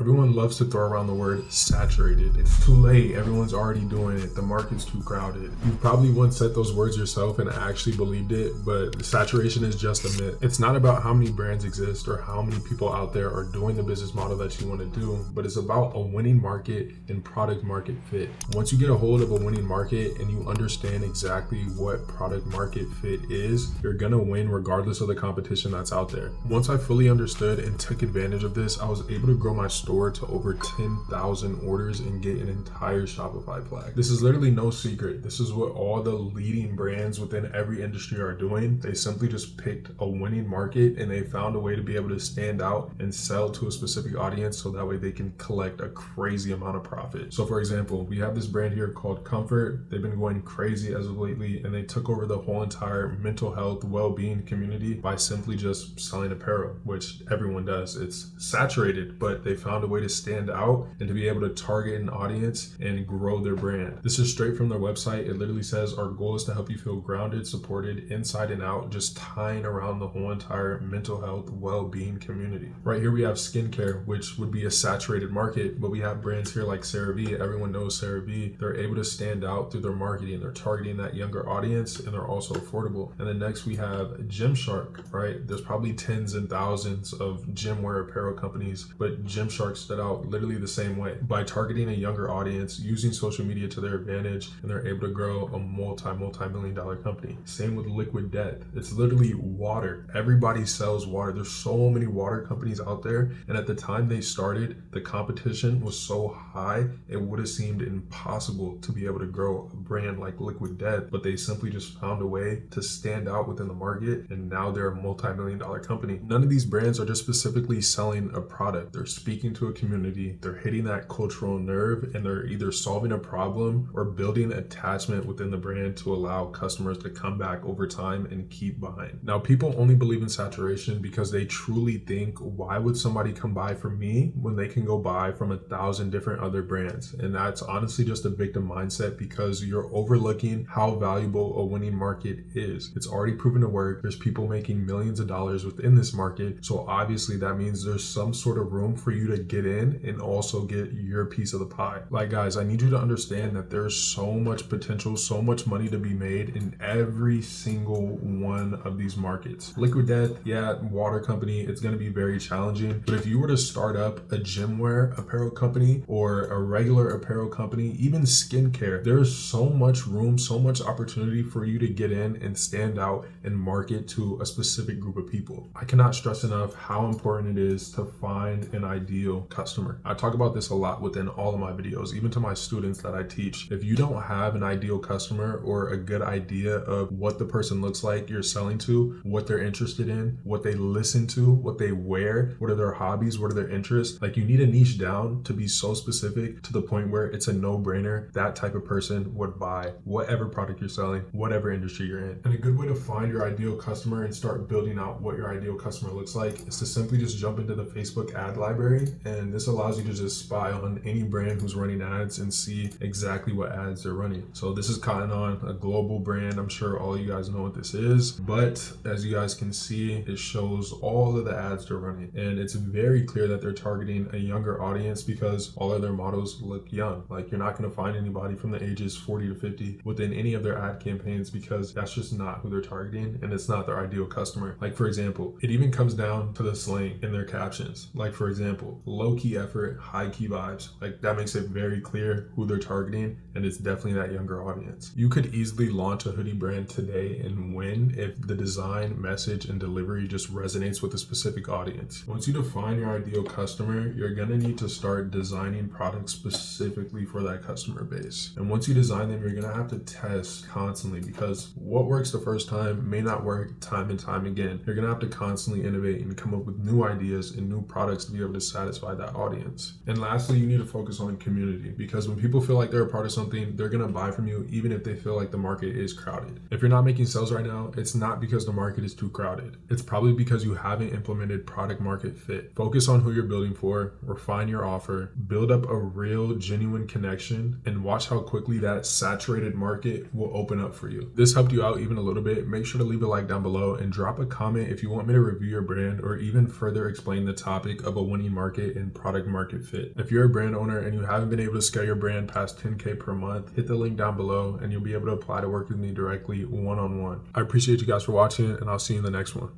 Everyone loves to throw around the word saturated. It's too late. Everyone's already doing it. The market's too crowded. You probably once said those words yourself and actually believed it, but saturation is just a myth. It's not about how many brands exist or how many people out there are doing the business model that you want to do, but it's about a winning market and product market fit. Once you get a hold of a winning market and you understand exactly what product market fit is, you're gonna win regardless of the competition that's out there. Once I fully understood and took advantage of this, I was able to grow my store to over 10,000 orders and get an entire Shopify flag. This is literally no secret. This is what all the leading brands within every industry are doing. They simply just picked a winning market and they found a way to be able to stand out and sell to a specific audience so that way they can collect a crazy amount of profit. So for example, we have this brand here called Comfort. They've been going crazy as of lately and they took over the whole entire mental health well-being community by simply just selling apparel, which everyone does. It's saturated, but they found a way to stand out and to be able to target an audience and grow their brand. This is straight from their website. It literally says our goal is to help you feel grounded, supported, inside and out, just tying around the whole entire mental health well-being community. Right here we have skincare, which would be a saturated market, but we have brands here like CeraVe. Everyone knows CeraVe. They're able to stand out through their marketing. They're targeting that younger audience and they're also affordable. And then next we have Gymshark, right? There's probably tens and thousands of gym wear apparel companies, but Gymshark stood out literally the same way by targeting a younger audience, using social media to their advantage, and they're able to grow a multi-million dollar company. Same with Liquid Death. It's literally water. Everybody sells water. There's so many water companies out there, and at the time they started, the competition was so high, it would have seemed impossible to be able to grow a brand like Liquid Death, but they simply just found a way to stand out within the market, and now they're a multi-million dollar company. None of these brands are just specifically selling a product. They're speaking to a community, they're hitting that cultural nerve, and they're either solving a problem or building attachment within the brand to allow customers to come back over time and keep buying. Now, people only believe in saturation because they truly think, why would somebody come buy from me when they can go buy from 1,000 different other brands? And that's honestly just a victim mindset because you're overlooking how valuable a winning market is. It's already proven to work. There's people making millions of dollars within this market. So obviously that means there's some sort of room for you to get in and also get your piece of the pie. Like guys, I need you to understand that there's so much potential, so much money to be made in every single one of these markets. Liquid Death, yeah, water company, it's going to be very challenging. But if you were to start up a gym wear apparel company or a regular apparel company, even skincare, there's so much room, so much opportunity for you to get in and stand out and market to a specific group of people. I cannot stress enough how important it is to find an ideal customer. I talk about this a lot within all of my videos, even to my students that I teach. If you don't have an ideal customer or a good idea of what the person looks like you're selling to, what they're interested in, what they listen to, what they wear, what are their hobbies, what are their interests, like you need a niche down to be so specific to the point where it's a no-brainer. That type of person would buy whatever product you're selling, whatever industry you're in. And a good way to find your ideal customer and start building out what your ideal customer looks like is to simply just jump into the Facebook ad library. And this allows you to just spy on any brand who's running ads and see exactly what ads they're running. So this is Cotton On, a global brand. I'm sure all you guys know what this is, but as you guys can see, it shows all of the ads they're running. And it's very clear that they're targeting a younger audience because all of their models look young. Like you're not going to find anybody from the ages 40 to 50 within any of their ad campaigns because that's just not who they're targeting and it's not their ideal customer. Like for example, it even comes down to the slang in their captions. Like for example, low-key effort, high-key vibes. Like that makes it very clear who they're targeting and it's definitely that younger audience. You could easily launch a hoodie brand today and win if the design, message, and delivery just resonates with a specific audience. Once you define your ideal customer, you're gonna need to start designing products specifically for that customer base. And once you design them, you're gonna have to test constantly because what works the first time may not work time and time again. You're gonna have to constantly innovate and come up with new ideas and new products to be able to satisfy that audience. And lastly, you need to focus on community because when people feel like they're a part of something, they're gonna buy from you even if they feel like the market is crowded. If you're not making sales right now, it's not because the market is too crowded. It's probably because you haven't implemented product market fit. Focus on who you're building for, refine your offer, build up a real, genuine connection, and watch how quickly that saturated market will open up for you. If this helped you out even a little bit, make sure to leave a like down below and drop a comment if you want me to review your brand or even further explain the topic of a winning market say in product market fit. If you're a brand owner and you haven't been able to scale your brand past 10K per month, hit the link down below and you'll be able to apply to work with me directly one-on-one. I appreciate you guys for watching, and I'll see you in the next one.